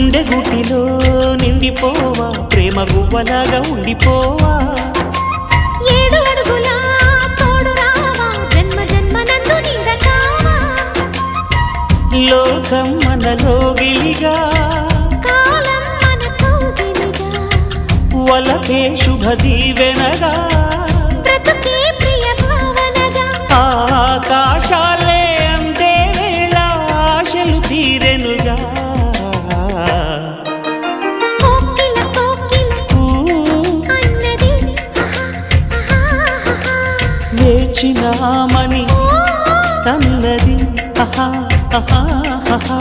గుండె గుటిలో నిండిపోవా ప్రేమ గువ్వలాగా ఉండిపోవా 7 అడుగుల తోడు రావా జన్మ జన్మనందు నీడకావా లోకం మనలో గిలిగా కాలం మన కౌగిలిగా వలకే శుభ దీవెనగా బ్రతుకే ప్రియ భావనగా ఆకాశాలే అందే వేళ ఆశలు తీరెనుగా కోకిల కోకిల అన్నది వేచినామని తన్నది ఆహా ఆహా ఆహా